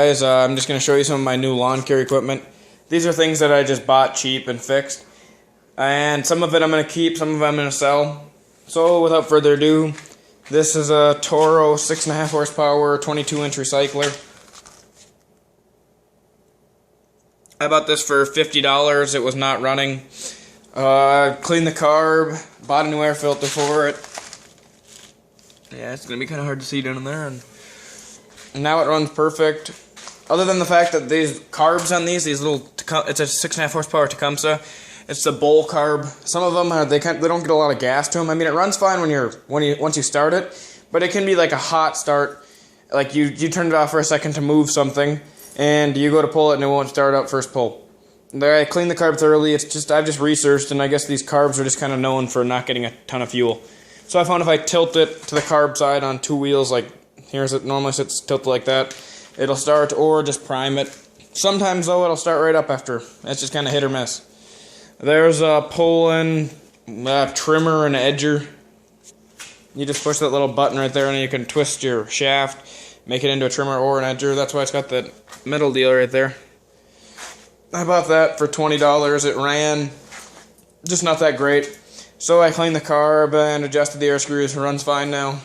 Guys, I'm just going to show you some of my new lawn care equipment. These are things that I just bought cheap and fixed. And some of it I'm going to keep, some of it I'm going to sell. So without further ado, this is a Toro 6.5 horsepower 22-inch recycler. I bought this for $50. It was not running. Cleaned the carb, bought a new air filter for it. Yeah, it's going to be kind of hard to see down in there. And now it runs perfect. Other than the fact that these carbs on these little, it's a 6.5 horsepower Tecumseh. It's the bowl carb. Some of them they don't get a lot of gas to them. I mean, it runs fine once you start it, but it can be like a hot start. Like you turn it off for a second to move something, and you go to pull it and it won't start up first pull. There, I cleaned the carb thoroughly. I've just researched, and I guess these carbs are just kind of known for not getting a ton of fuel. So I found if I tilt it to the carb side on two wheels, like here's it normally sits tilted like that, it'll start, or just prime it. Sometimes though it'll start right up after. It's just kind of hit or miss. There's a pull-in trimmer and edger. You just push that little button right there and you can twist your shaft, make it into a trimmer or an edger. That's why it's got that middle deal right there. I bought that for $20. It ran just not that great. So I cleaned the carb and adjusted the air screws. It runs fine now.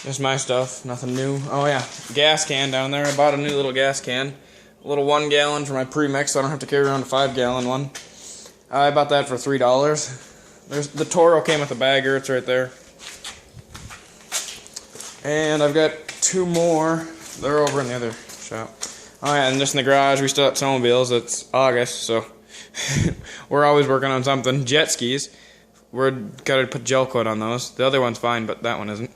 Just my stuff, nothing new. Oh yeah, gas can down there. I bought a new little gas can. A little 1 gallon for my premix, so I don't have to carry around a 5-gallon one. I bought that for $3. The Toro came with a bagger, it's right there. And I've got 2 more. They're over in the other shop. Oh yeah, and just in the garage, we still have snowmobiles. It's August, so we're always working on something. Jet skis. We're gotta put gel coat on those. The other one's fine, but that one isn't.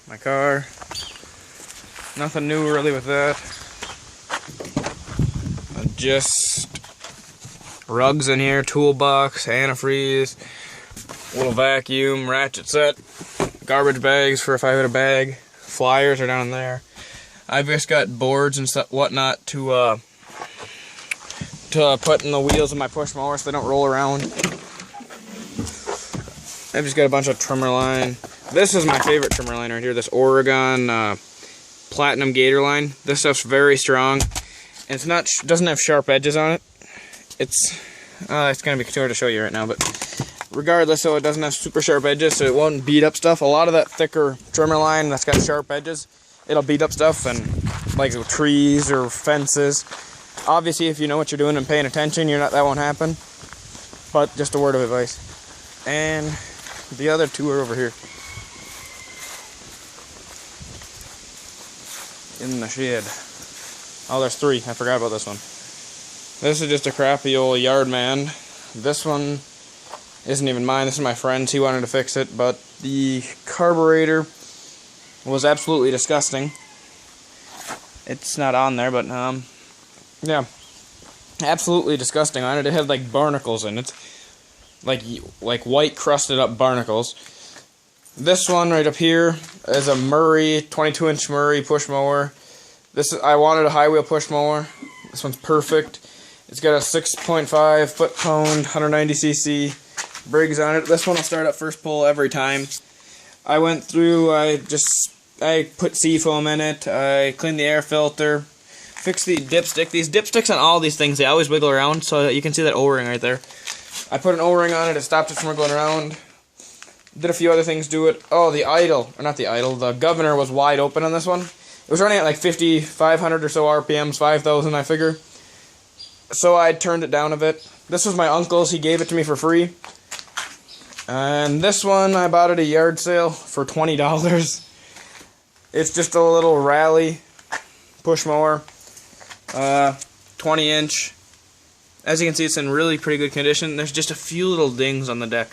My car. Nothing new really with that. Just rugs in here, toolbox, antifreeze, little vacuum, ratchet set, garbage bags for if I had a bag. Flyers are down there. I've just got boards and stuff, whatnot to put in the wheels of my push mower so they don't roll around. I've just got a bunch of trimmer line. This is my favorite trimmer line right here, this Oregon Platinum Gator line. This stuff's very strong. And it's doesn't have sharp edges on it. It's gonna be too hard to show you right now, but regardless, so it doesn't have super sharp edges, so it won't beat up stuff. A lot of that thicker trimmer line that's got sharp edges, it'll beat up stuff, and like trees or fences. Obviously, if you know what you're doing and paying attention, that won't happen. But just a word of advice. And the other 2 are over here in the shed. Oh, there's 3. I forgot about this one. This is just a crappy old Yardman. This one isn't even mine. This is my friend's. He wanted to fix it, but the carburetor was absolutely disgusting. It's not on there, but yeah, absolutely disgusting on it. It had like barnacles in it, like white crusted up barnacles. This one right up here is a Murray 22-inch Murray push mower. I wanted a high wheel push mower. This one's perfect. It's got a 6.5 foot-pound 190cc Briggs on it. This one will start at first pull every time. I went through. I put seafoam in it. I cleaned the air filter. Fix the dipstick. These dipsticks on all these things, they always wiggle around, so you can see that O-ring right there. I put an O-ring on it, it stopped it from wiggling around. Did a few other things to it. Oh, the governor was wide open on this one. It was running at like 5,500 or so RPMs, 5,000 I figure. So I turned it down a bit. This was my uncle's, he gave it to me for free. And this one, I bought at a yard sale for $20. It's just a little rally push mower. 20-inch. As you can see, it's in really pretty good condition. There's just a few little dings on the deck.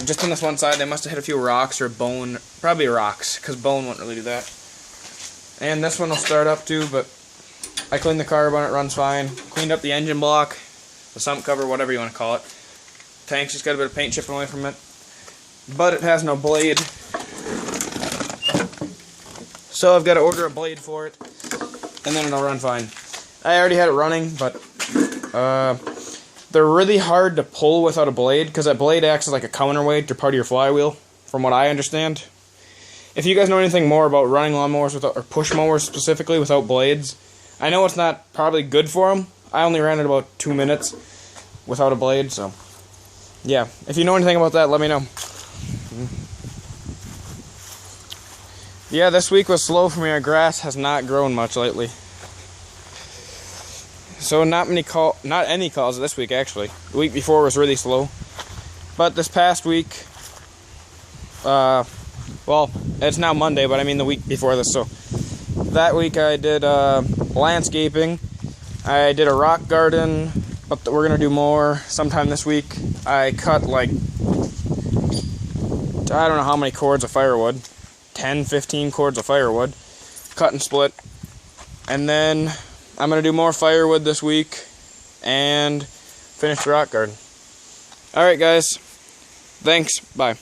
Just on this one side, they must have hit a few rocks or bone. Probably rocks, because bone wouldn't really do that. And this one will start up too, but I cleaned the carb on it, runs fine. Cleaned up the engine block, the sump cover, whatever you want to call it. Tank's just got a bit of paint chipping away from it. But it has no blade. So I've got to order a blade for it, and then it'll run fine. I already had it running, but They're really hard to pull without a blade, because that blade acts as like a counterweight to part of your flywheel, from what I understand. If you guys know anything more about running lawnmowers without, or push mowers specifically without blades, I know it's not probably good for them. I only ran it about 2 minutes without a blade, so yeah. If you know anything about that, let me know. Yeah, this week was slow for me. Our grass has not grown much lately. So not any calls this week, actually. The week before was really slow. But this past week, well, it's now Monday, but I mean the week before this. So that week I did landscaping. I did a rock garden, but we're going to do more sometime this week. I cut like, I don't know how many cords of firewood. 10, 15 cords of firewood. Cut and split. And then I'm going to do more firewood this week and finish the rock garden. Alright guys, thanks, bye.